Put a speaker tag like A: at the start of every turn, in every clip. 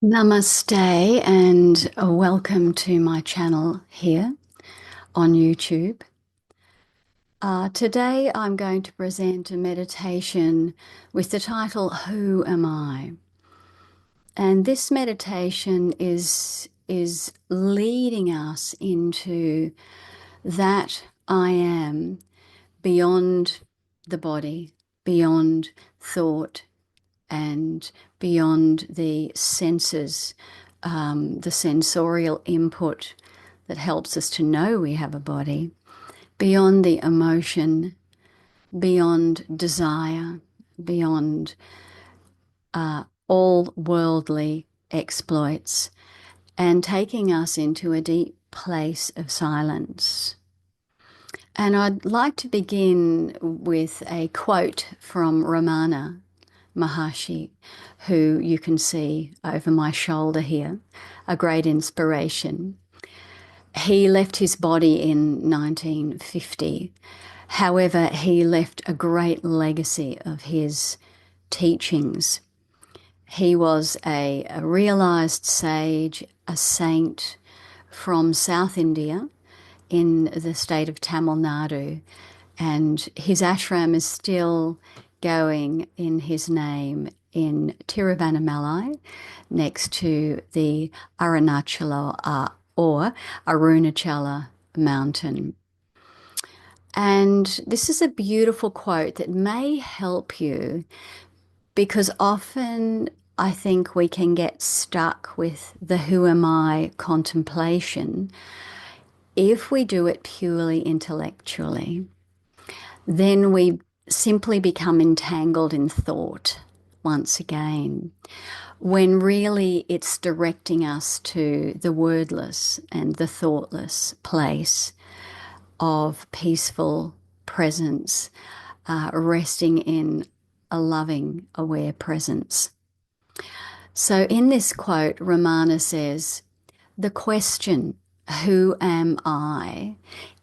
A: Namaste and welcome to my channel here on YouTube. Today I'm going to present a meditation with the title, Who Am I? And this meditation is leading us into that I am beyond the body, beyond thought, and beyond the senses, the sensorial input that helps us to know we have a body, beyond the emotion, beyond desire, beyond all worldly exploits, and taking us into a deep place of silence. And I'd like to begin with a quote from Ramana-mahashi, who you can see over my shoulder here, a great inspiration. He left his body in 1950. However, he left a great legacy of his teachings. He was a realized sage, a saint from South India in the state of Tamil Nadu, and his ashram is still going in his name in Tiruvannamalai, next to the Arunachala or Arunachala mountain. And this is a beautiful quote that may help you, because often I think we can get stuck with the who am I contemplation. If we do it purely intellectually, then we simply become entangled in thought once again, when really it's directing us to the wordless and the thoughtless place of peaceful presence, resting in a loving, aware presence. So in this quote, Ramana says, the question, who am I,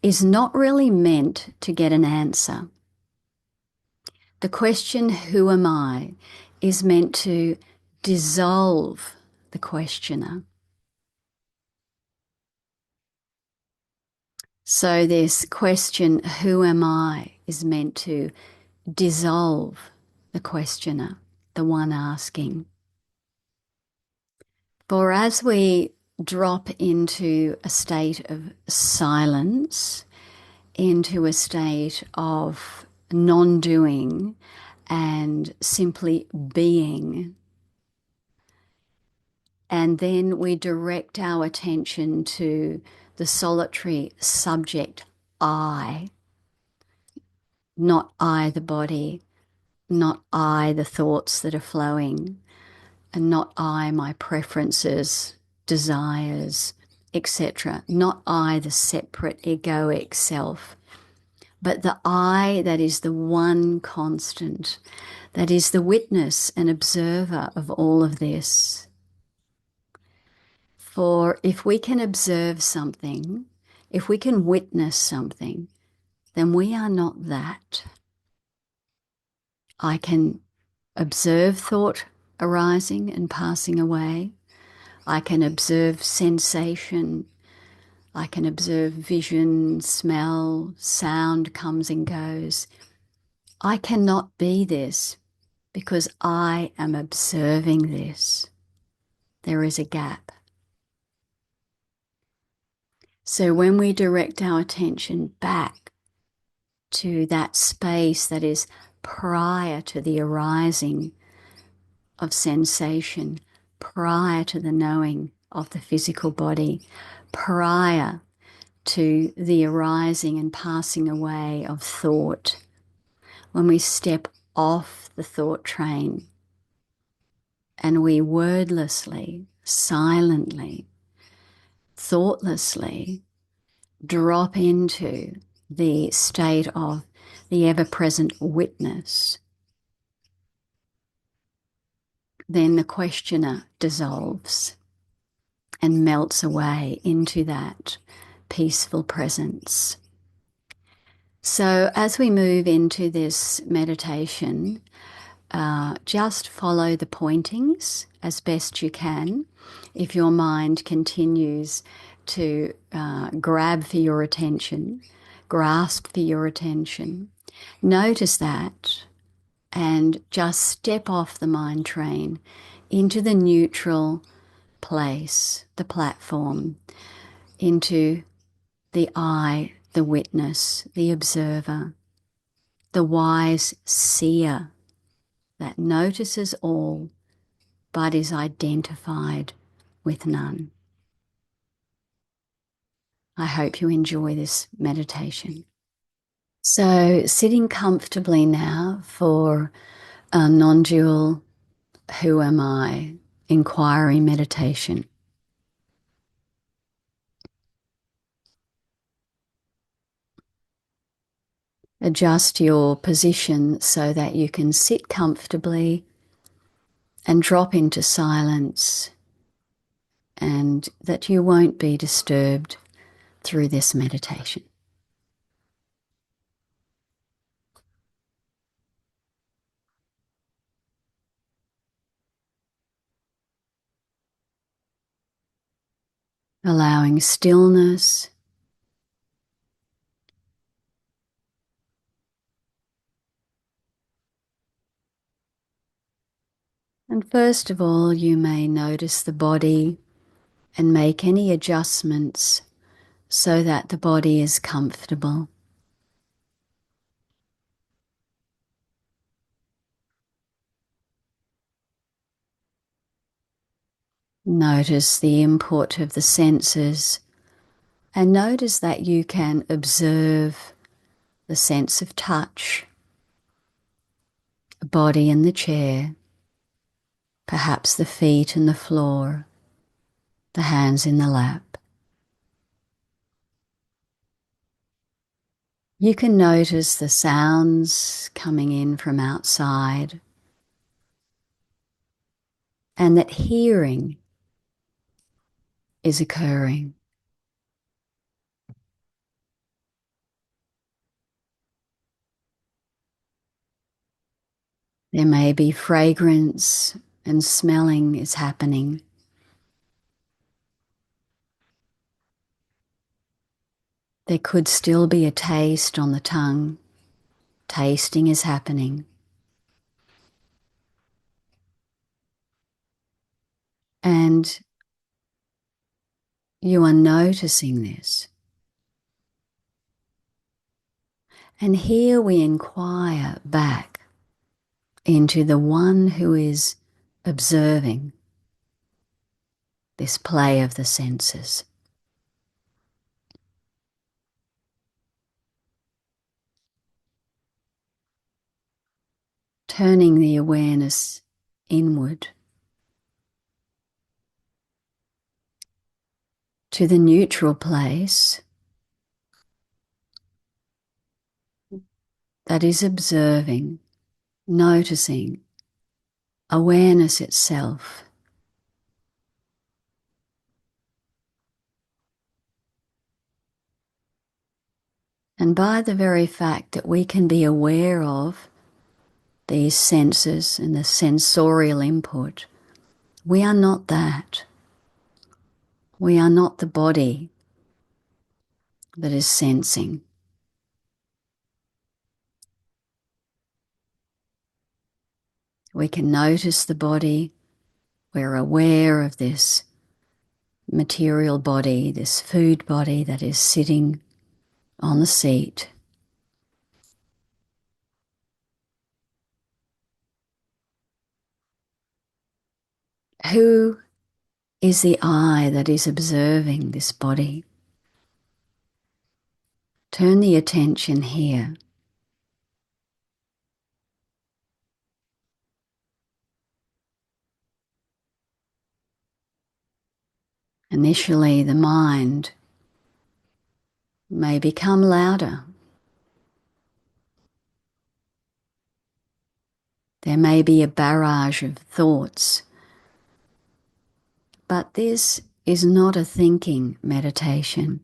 A: is not really meant to get an answer. The question, who am I, is meant to dissolve the questioner. So this question, who am I, is meant to dissolve the questioner, the one asking. For as we drop into a state of silence, into a state of non-doing and simply being, and then we direct our attention to the solitary subject I, not I the body, not I the thoughts that are flowing, and not I my preferences, desires, etc. Not I the separate egoic self, but the I that is the one constant, that is the witness and observer of all of this. For if we can observe something, if we can witness something, then we are not that. I can observe thought arising and passing away. I can observe sensation. I can observe vision, smell, sound comes and goes. I cannot be this because I am observing this. There is a gap. So when we direct our attention back to that space that is prior to the arising of sensation, prior to the knowing of the physical body, prior to the arising and passing away of thought, when we step off the thought train and we wordlessly, silently, thoughtlessly drop into the state of the ever-present witness, then the questioner dissolves and melts away into that peaceful presence. So as we move into this meditation, just follow the pointings as best you can. If your mind continues to grab for your attention, grasp for your attention, notice that and just step off the mind train into the neutral place, the platform, into the I, the witness, the observer, the wise seer that notices all but is identified with none. I hope you enjoy this meditation. So, sitting comfortably now for a non-dual Who Am I inquiry meditation. Adjust your position so that you can sit comfortably and drop into silence, and that you won't be disturbed through this meditation. Allowing stillness, and first of all, you may notice the body and make any adjustments so that the body is comfortable. Notice the input of the senses, and notice that you can observe the sense of touch, the body in the chair, perhaps the feet in the floor, the hands in the lap. You can notice the sounds coming in from outside, and that hearing is occurring. There may be fragrance and smelling is happening. There could still be a taste on the tongue. Tasting is happening. And you are noticing this. And here we inquire back into the one who is observing this play of the senses. Turning the awareness inward to the neutral place that is observing, noticing awareness itself. And by the very fact that we can be aware of these senses and the sensorial input, we are not that. We are not the body that is sensing. We can notice the body. We're aware of this material body, this food body that is sitting on the seat. Who is the I that is observing this body? Turn the attention here. Initially, the mind may become louder. There may be a barrage of thoughts, but this is not a thinking meditation.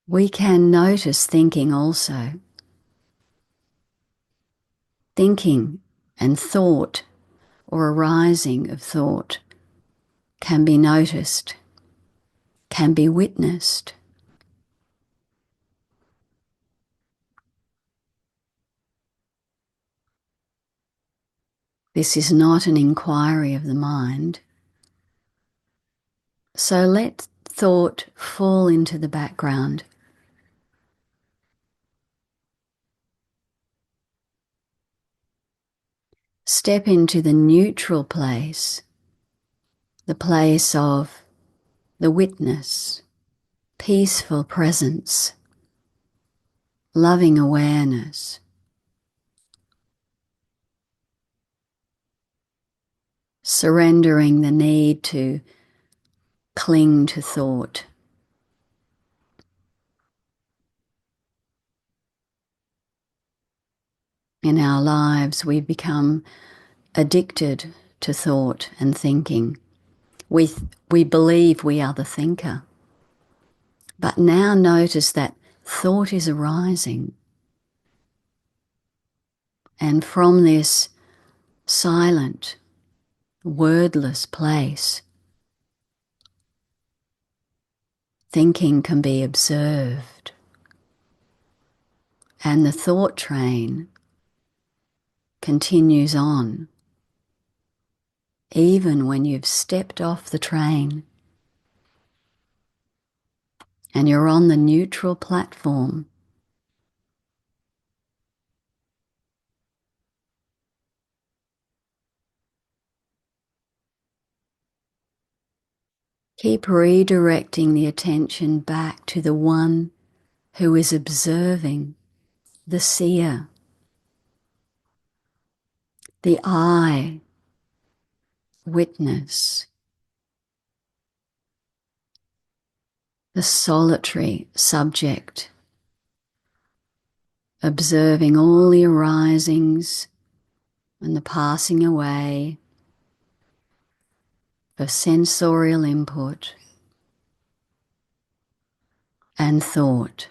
A: We can notice thinking also, Thinking and thought, or arising of thought, can be noticed, can be witnessed. This is not an inquiry of the mind. So let thought fall into the background. Step into the neutral place, the place of the witness, peaceful presence, loving awareness. Surrendering the need to cling to thought. In our lives, we become addicted to thought and thinking. We believe we are the thinker. But now notice that thought is arising. And from this silent, wordless place, thinking can be observed. And the thought train continues on, even when you've stepped off the train and you're on the neutral platform. Keep redirecting the attention back to the one who is observing, the seer, the eye, witness, the solitary subject, observing all the arisings and the passing away of sensorial input and thought.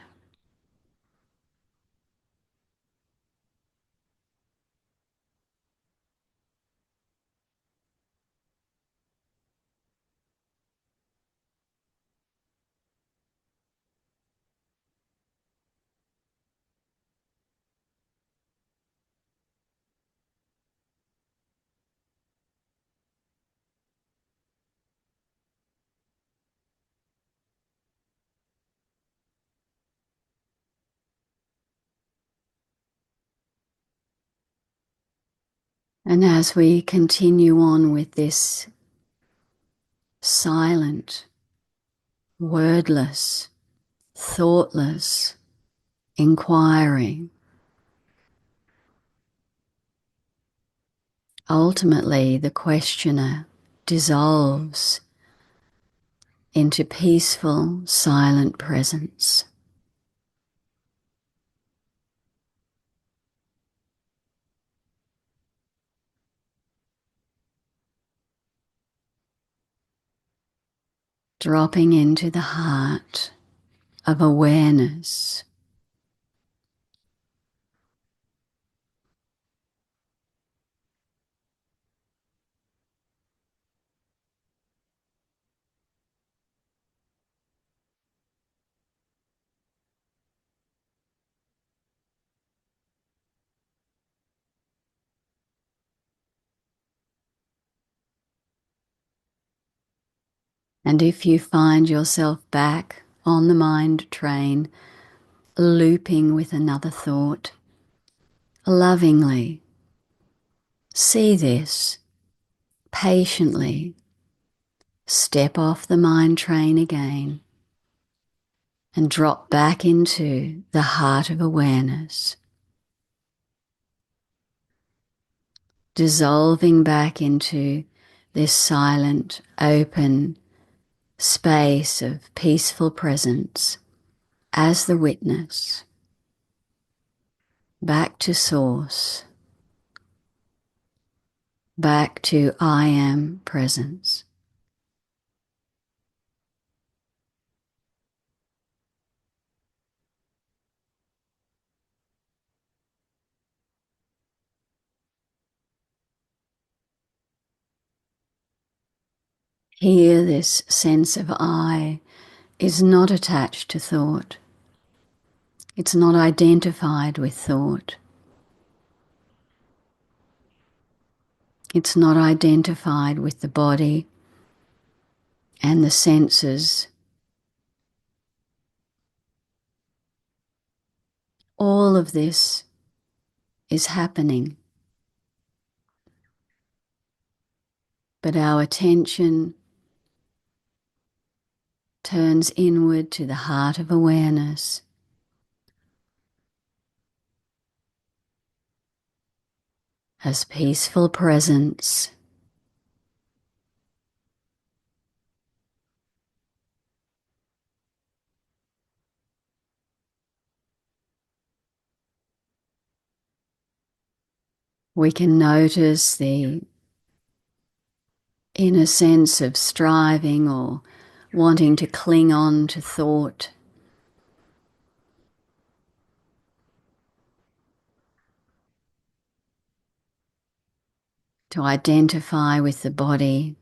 A: And as we continue on with this silent, wordless, thoughtless inquiry, ultimately the questioner dissolves into peaceful, silent presence. Dropping into the heart of awareness. And if you find yourself back on the mind train, looping with another thought, lovingly see this, patiently step off the mind train again and drop back into the heart of awareness, dissolving back into this silent, open space of peaceful presence as the witness, back to source, back to I am presence. Here, this sense of I is not attached to thought. It's not identified with thought. It's not identified with the body and the senses. All of this is happening, but our attention turns inward to the heart of awareness. As peaceful presence. We can notice the inner sense of striving or wanting to cling on to thought. To identify with the body.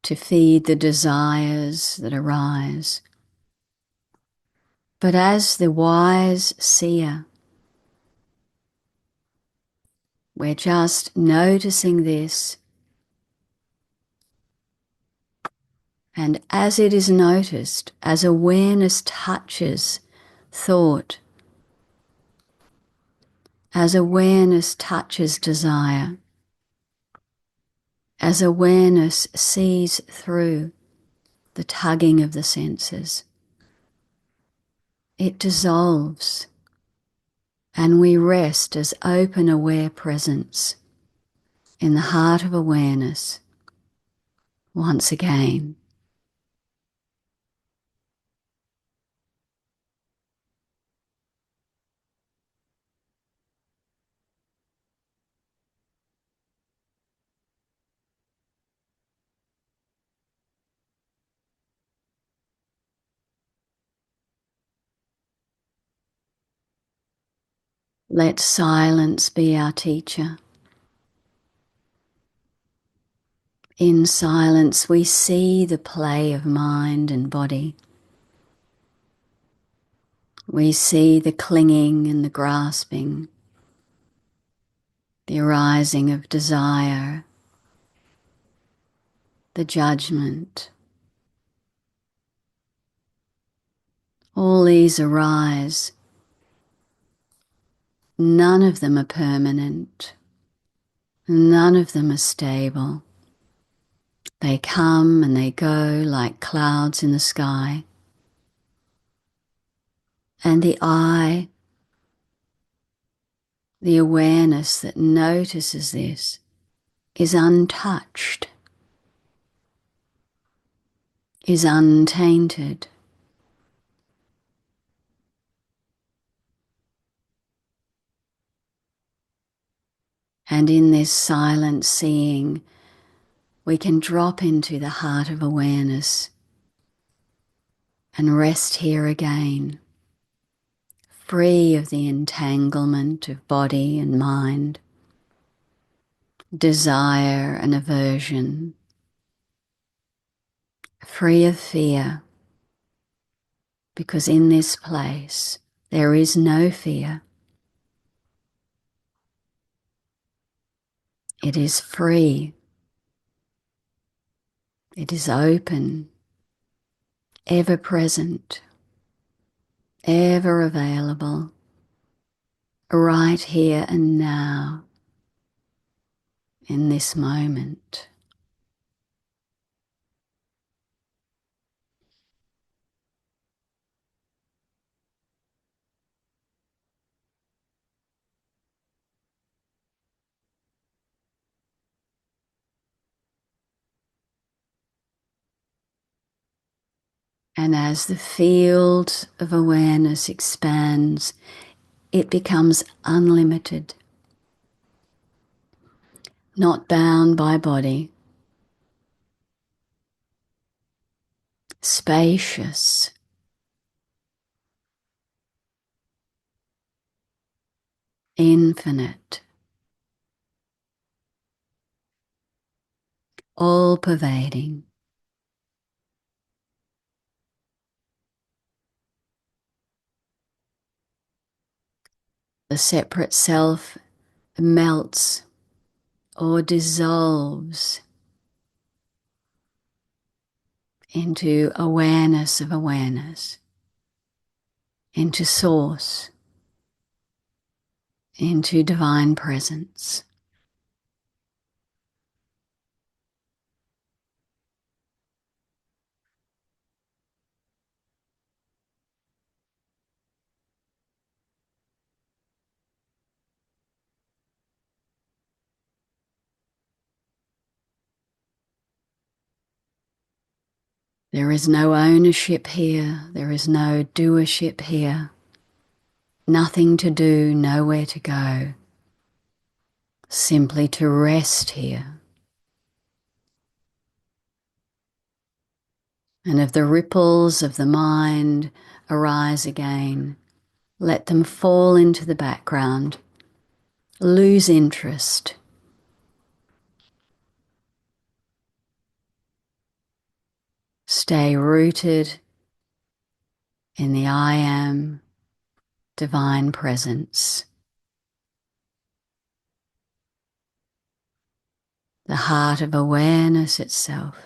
A: To feed the desires that arise. But as the wise seer, we're just noticing this, and as it is noticed, as awareness touches thought, as awareness touches desire, as awareness sees through the tugging of the senses, it dissolves, and we rest as open, aware presence in the heart of awareness once again. Let silence be our teacher. In silence we see the play of mind and body. We see the clinging and the grasping, the arising of desire, the judgment. All these arise. None of them are permanent. None of them are stable. They come and they go like clouds in the sky. And the I, the awareness that notices this, is untouched, is untainted. And in this silent seeing, we can drop into the heart of awareness and rest here again, free of the entanglement of body and mind, desire and aversion, free of fear, because in this place there is no fear. It is free. It is open, ever present, ever available, right here and now, in this moment. And as the field of awareness expands, it becomes unlimited, not bound by body, spacious, infinite, all pervading. The separate self melts or dissolves into awareness of awareness, into source, into divine presence. There is no ownership here, there is no doership here, nothing to do, nowhere to go, simply to rest here. And if the ripples of the mind arise again, let them fall into the background, lose interest. Stay rooted in the I am divine presence, the heart of awareness itself.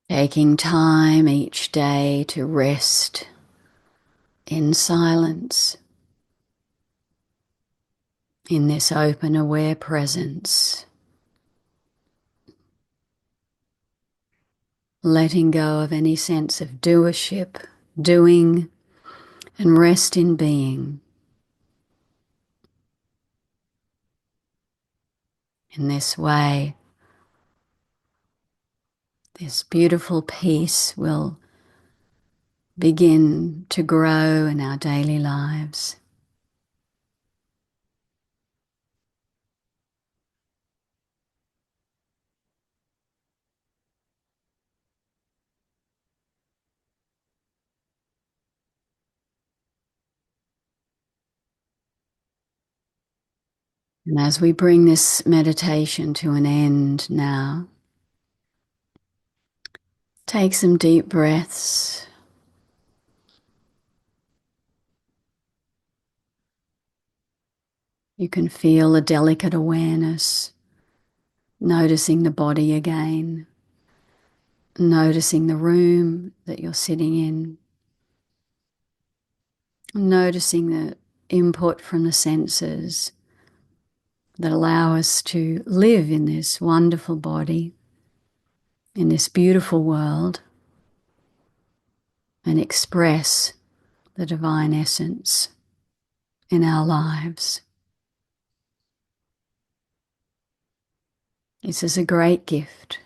A: Taking time each day to rest in silence, in this open, aware presence, letting go of any sense of doership, doing, and rest in being. In this way, this beautiful peace will begin to grow in our daily lives. And as we bring this meditation to an end now, take some deep breaths. You can feel a delicate awareness, noticing the body again, noticing the room that you're sitting in, noticing the input from the senses that allow us to live in this wonderful body, in this beautiful world, and express the divine essence in our lives. This is a great gift,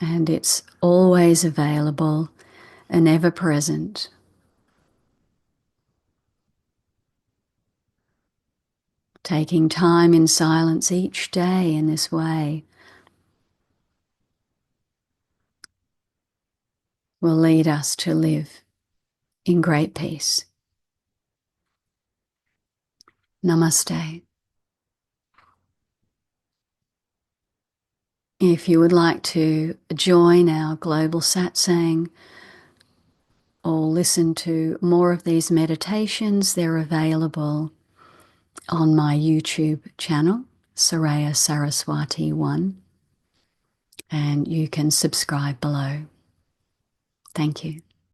A: and it's always available and ever present. Taking time in silence each day in this way will lead us to live in great peace. Namaste. If you would like to join our global satsang or listen to more of these meditations, they're available on my YouTube channel, Saraya Saraswati 1, and you can subscribe below. Thank you.